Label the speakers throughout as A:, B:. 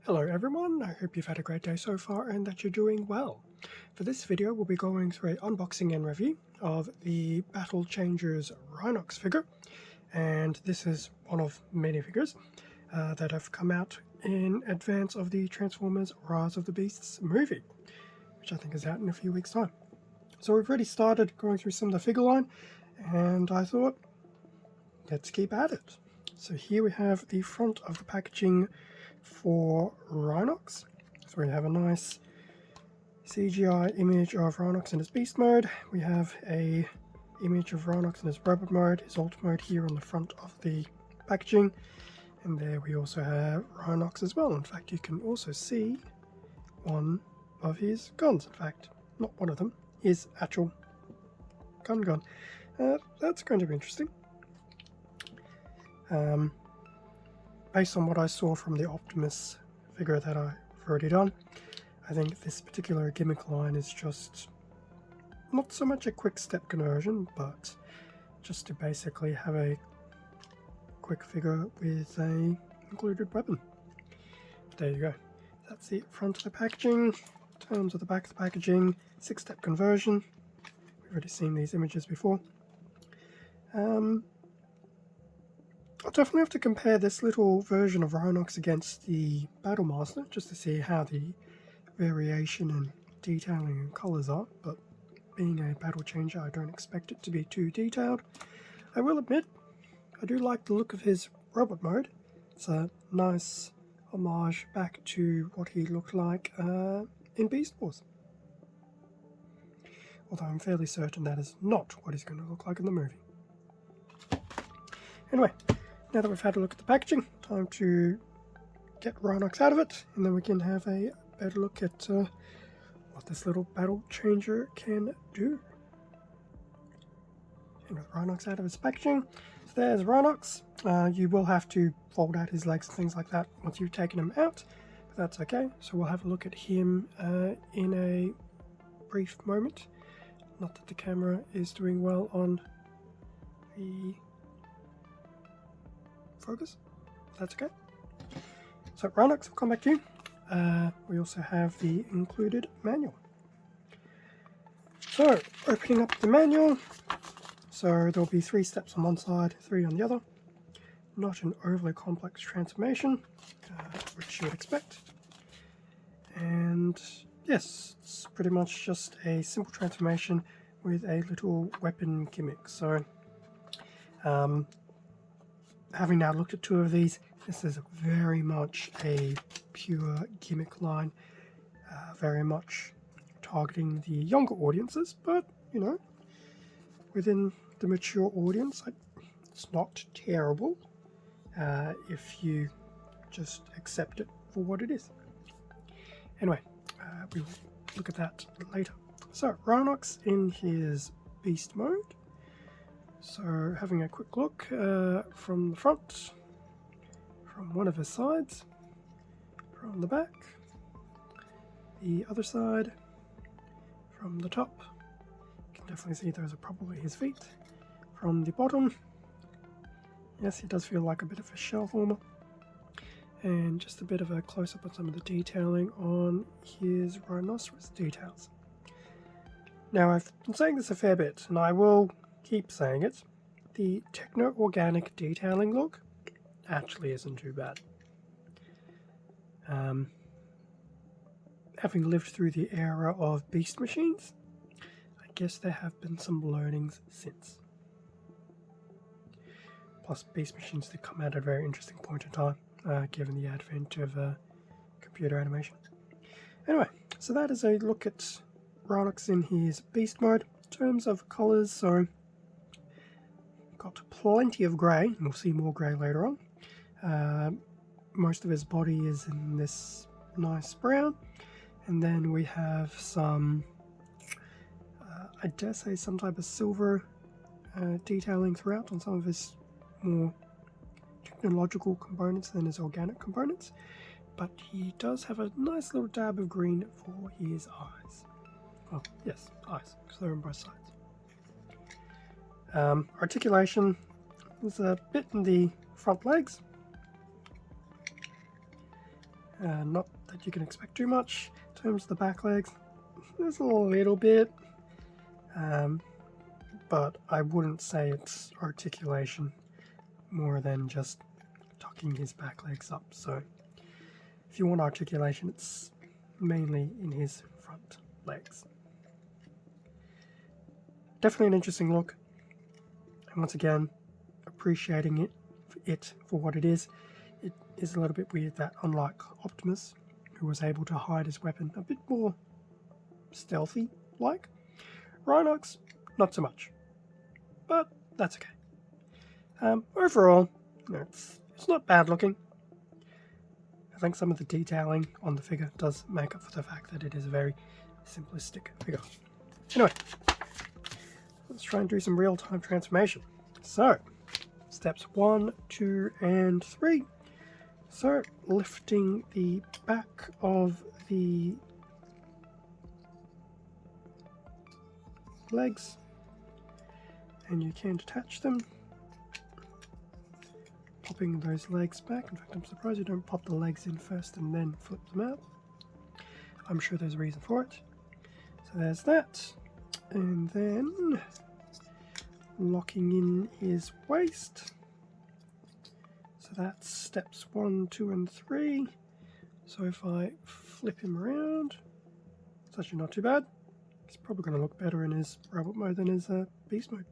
A: Hello everyone, I hope you've had a great day so far and that you're doing well. For this video we'll be going through an unboxing and review of the Battle Changers Rhinox figure, and this is one of many figures that have come out in advance of the Transformers Rise of the Beasts movie, which I think is out in a few weeks' time. So we've already started going through some of the figure line, and I thought, let's keep at it. So here we have the front of the packaging for Rhinox. So we have a nice CGI image of Rhinox in his beast mode. We have a image of Rhinox in his robot mode, his alt mode here on the front of the packaging. And there we also have Rhinox as well. In fact, you can also see one of his guns. In fact, not one of them, his actual gun. That's going to be interesting. Based on what I saw from the Optimus figure that I've already done, I think this particular gimmick line is just not so much a quick step conversion, but just to basically have a quick figure with a included weapon. There you go. That's the front of the packaging. In terms of the back of the packaging, 6-step conversion. We've already seen these images before. I'll definitely have to compare this little version of Rhinox against the Battlemaster, just to see how the variation and detailing and colours are, but being a battle changer I don't expect it to be too detailed. I will admit, I do like the look of his robot mode. It's a nice homage back to what he looked like in Beast Wars. Although I'm fairly certain that is not what he's going to look like in the movie. Anyway, now that we've had a look at the packaging, time to get Rhinox out of it, and then we can have a better look at what this little battle changer can do. And with Rhinox out of its packaging, so there's Rhinox. You will have to fold out his legs and things like that once you've taken him out, but that's okay. So we'll have a look at him in a brief moment. Not that the camera is doing well on the focus. That's okay. So Rhinox, we'll come back to you. We also have the included manual. So opening up the manual, so there'll be 3 steps on one side, 3 on the other. Not an overly complex transformation, which you would expect. And yes, it's pretty much just a simple transformation with a little weapon gimmick. So having now looked at 2 of these, this is very much a pure gimmick line, very much targeting the younger audiences, but you know, within the mature audience, it's not terrible if you just accept it for what it is. Anyway, we will look at that later. So Rhinox in his beast mode. So having a quick look from the front, from one of his sides, from the back, the other side, from the top. You can definitely see those are probably his feet. From the bottom, yes, he does feel like a bit of a shell former. And just a bit of a close-up on some of the detailing on his rhinoceros details. Now, I've been saying this a fair bit, and I will keep saying it. The techno-organic detailing look actually isn't too bad. Having lived through the era of beast machines, I guess there have been some learnings since. Plus, beast machines did come out at a very interesting point in time, given the advent of computer animation. Anyway, so that is a look at Rhinox in his beast mode. In terms of colours, so got plenty of grey, and we'll see more grey later on. Most of his body is in this nice brown, and then we have some, I dare say, some type of silver detailing throughout on some of his more technological components than his organic components, but he does have a nice little dab of green for his eyes. Oh, yes, eyes, because they're on both sides. Articulation, there's a bit in the front legs, Not that you can expect too much in terms of the back legs. There's a little bit, but I wouldn't say it's articulation more than just tucking his back legs up. So if you want articulation, it's mainly in his front legs. Definitely an interesting look, and once again, appreciating it for what it is. It is a little bit weird that, unlike Optimus, who was able to hide his weapon a bit more stealthy like, Rhinox, not so much, but that's okay. Overall, it's not bad looking. I think some of the detailing on the figure does make up for the fact that it is a very simplistic figure. Anyway, let's try and do some real-time transformation. So, steps 1, 2, and 3. So, lifting the back of the legs, and you can detach them. Popping those legs back. In fact, I'm surprised you don't pop the legs in first and then flip them out. I'm sure there's a reason for it. So there's that. And then locking in his waist. So that's steps 1, 2, and 3. So if I flip him around, it's actually not too bad. He's probably going to look better in his robot mode than his beast mode.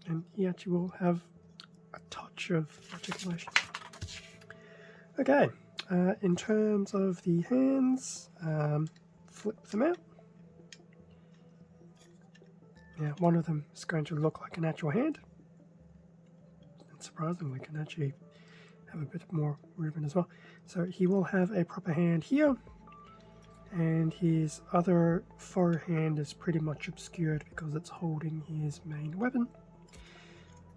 A: And he actually will have a touch of articulation. Okay, in terms of the hands, flip them out. Yeah, one of them is going to look like an actual hand. And surprisingly, can actually have a bit more movement as well. So he will have a proper hand here. And his other forehand is pretty much obscured because it's holding his main weapon.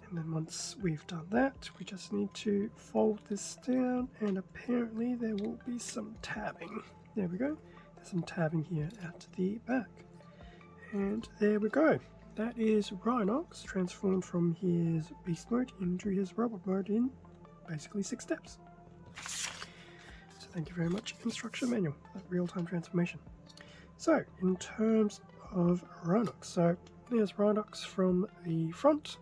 A: And then once we've done that, we just need to fold this down, and apparently there will be some tabbing. There we go. There's some tabbing here at the back. And there we go. That is Rhinox transformed from his beast mode into his robot mode in basically 6 steps. So thank you very much, instruction manual, that real-time transformation. So in terms of Rhinox, so there's Rhinox from the front,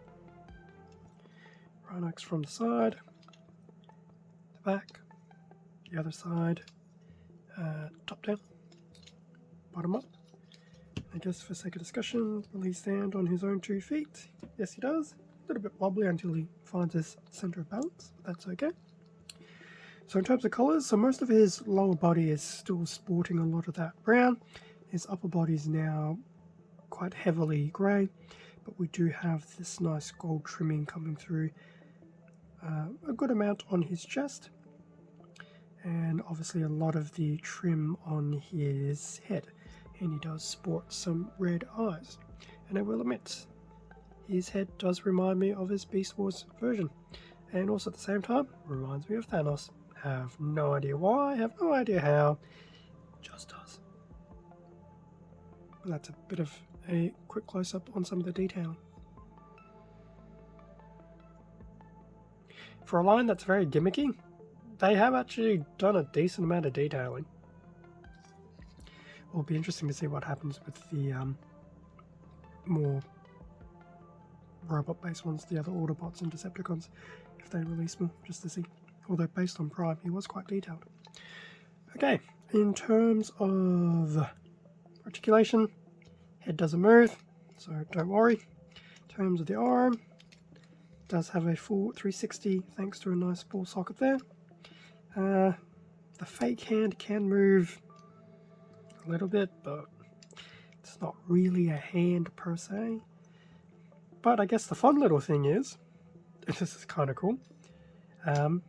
A: Rhinox from the side, the back, the other side, top down, bottom up. I guess for sake of discussion, will he stand on his own 2 feet? Yes, he does. A little bit wobbly until he finds his center of balance, but that's okay. So in terms of colours, so most of his lower body is still sporting a lot of that brown. His upper body is now quite heavily grey, but we do have this nice gold trimming coming through a good amount on his chest, and obviously a lot of the trim on his head, and he does sport some red eyes. And I will admit, his head does remind me of his Beast Wars version, and also at the same time reminds me of Thanos. Have no idea why, have no idea how, just does. But that's a bit of a quick close-up on some of the detailing. For a line that's very gimmicky, they have actually done a decent amount of detailing. It'll be interesting to see what happens with the more robot-based ones, the other Autobots and Decepticons, if they release more, just to see. Although based on Prime, he was quite detailed. Okay, in terms of articulation, head doesn't move, so don't worry. In terms of the arm, does have a full 360 thanks to a nice ball socket there. The fake hand can move a little bit, but it's not really a hand per se. But I guess the fun little thing is, this is kind of cool, the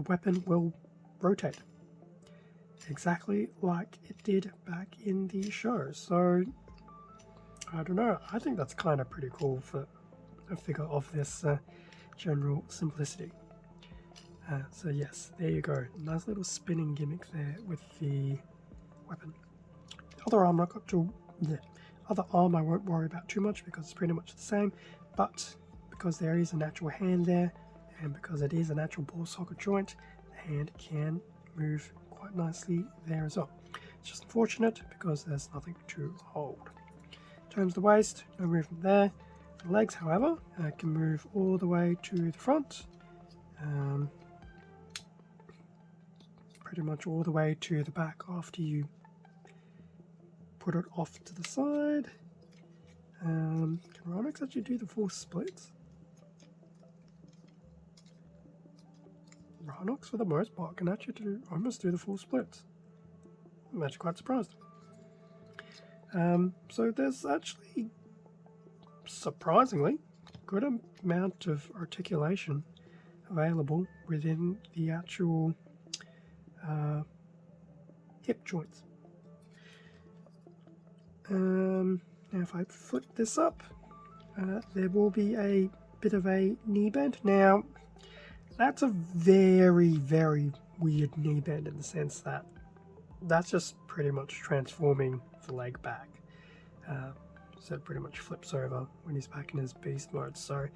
A: weapon will rotate exactly like it did back in the show. So I don't know, I think that's kind of pretty cool for a figure of this general simplicity. So yes, there you go, nice little spinning gimmick there with the weapon. Other arm other arm I won't worry about too much because it's pretty much the same, but because there is an actual hand there and because it is an actual ball socket joint, the hand can move quite nicely there as well. It's just unfortunate because there's nothing to hold. In terms of the waist, no movement there. The legs, however, can move all the way to the front, pretty much all the way to the back after you put it off to the side. Can Rhinox actually do the full splits? Rhinox, for the most part, can actually almost do the full splits. I'm actually quite surprised. So there's actually, surprisingly, good amount of articulation available within the actual hip joints. Now if I flip this up, there will be a bit of a knee bend. Now that's a very, very weird knee bend in the sense that that's just pretty much transforming the leg back. So it pretty much flips over when he's back in his beast mode. So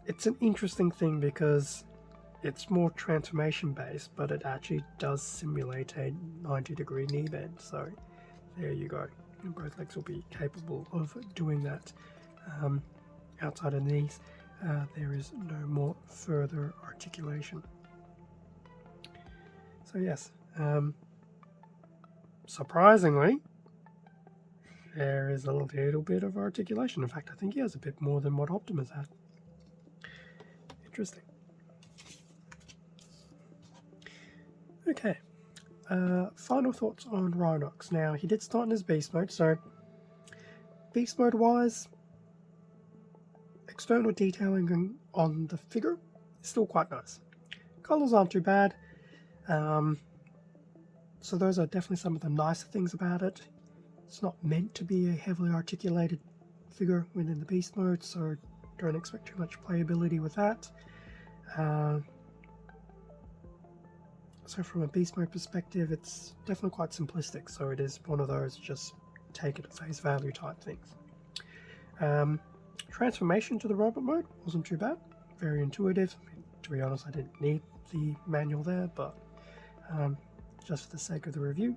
A: it's an interesting thing because it's more transformation based, but it actually does simulate a 90-degree knee bend. So there you go. And both legs will be capable of doing that. Outside of the knees, there is no more further articulation. So yes, surprisingly, there is a little bit of articulation. In fact, I think he has a bit more than what Optimus had. Interesting. Okay, final thoughts on Rhinox. Now, he did start in his beast mode, so beast mode wise, external detailing on the figure is still quite nice. Colors aren't too bad, so those are definitely some of the nicer things about it. It's not meant to be a heavily articulated figure within the beast mode, so don't expect too much playability with that. So from a beast mode perspective, it's definitely quite simplistic, so it is one of those just take it at face value type things. Transformation to the robot mode wasn't too bad, very intuitive. To be honest, I didn't need the manual there, but just for the sake of the review.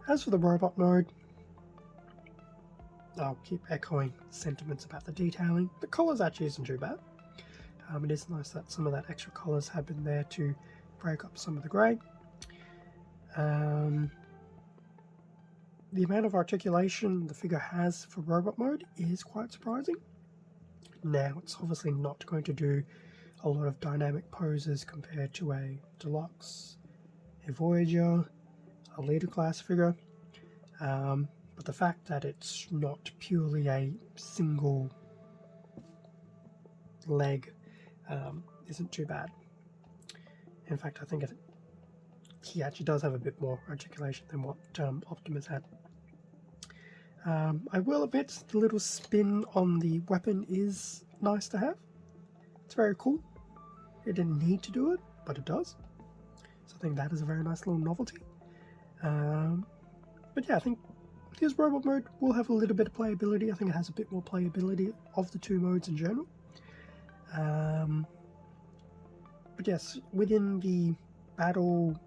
A: As for the robot mode, I'll keep echoing sentiments about the detailing. The colours actually isn't too bad. It is nice that some of that extra colours have been there to break up some of the grey. The amount of articulation the figure has for robot mode is quite surprising. Now, it's obviously not going to do a lot of dynamic poses compared to a Deluxe, a Voyager, a Leader class figure. But the fact that it's not purely a single leg isn't too bad. In fact, I think he actually does have a bit more articulation than what Optimus had. I will admit the little spin on the weapon is nice to have. It's very cool. It didn't need to do it, but it does. So I think that is a very nice little novelty. But yeah, I think his robot mode will have a little bit of playability. I think it has a bit more playability of the two modes in general. But yes, within the battle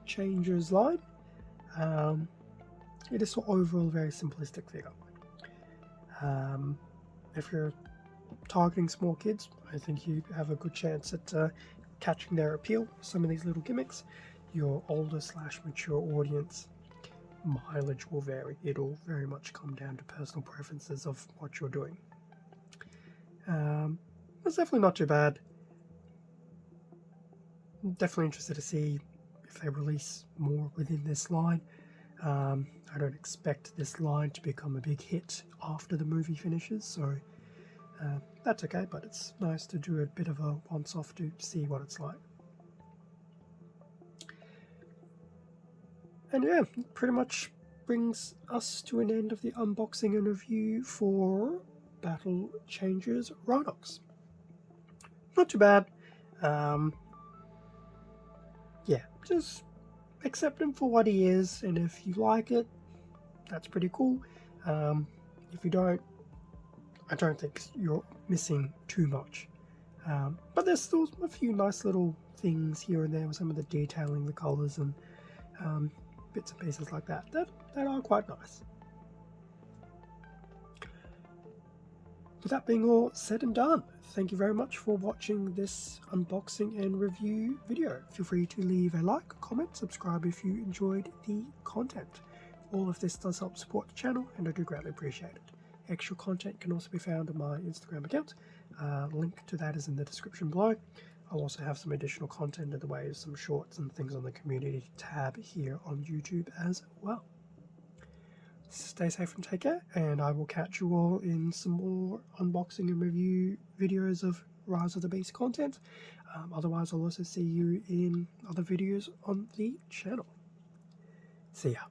A: changes line, it is overall a very simplistic figure. If you're targeting small kids, I think you have a good chance at catching their appeal. Some of these little gimmicks. Your older / mature audience, mileage will vary. It'll very much come down to personal preferences of what you're doing. It's definitely not too bad. I'm definitely interested to see if they release more within this line. I don't expect this line to become a big hit after the movie finishes, so that's okay, but it's nice to do a bit of a once-off to see what it's like. And yeah, pretty much brings us to an end of the unboxing and review for Battle Changers Rhinox. Not too bad. Yeah, just accept him for what he is, and if you like it, that's pretty cool. If you don't, I don't think you're missing too much. But there's still a few nice little things here and there with some of the detailing, the colours, and bits and pieces like that are quite nice. With that being all said and done, thank you very much for watching this unboxing and review video. Feel free to leave a like, comment, subscribe if you enjoyed the content. All of this does help support the channel, and I do greatly appreciate it. Extra content can also be found on my Instagram account. Link to that is in the description below. I'll also have some additional content in the way of some shorts and things on the community tab here on YouTube as well. Stay safe and take care, and I will catch you all in some more unboxing and review videos of Rise of the Beast content. Otherwise, I'll also see you in other videos on the channel. See ya.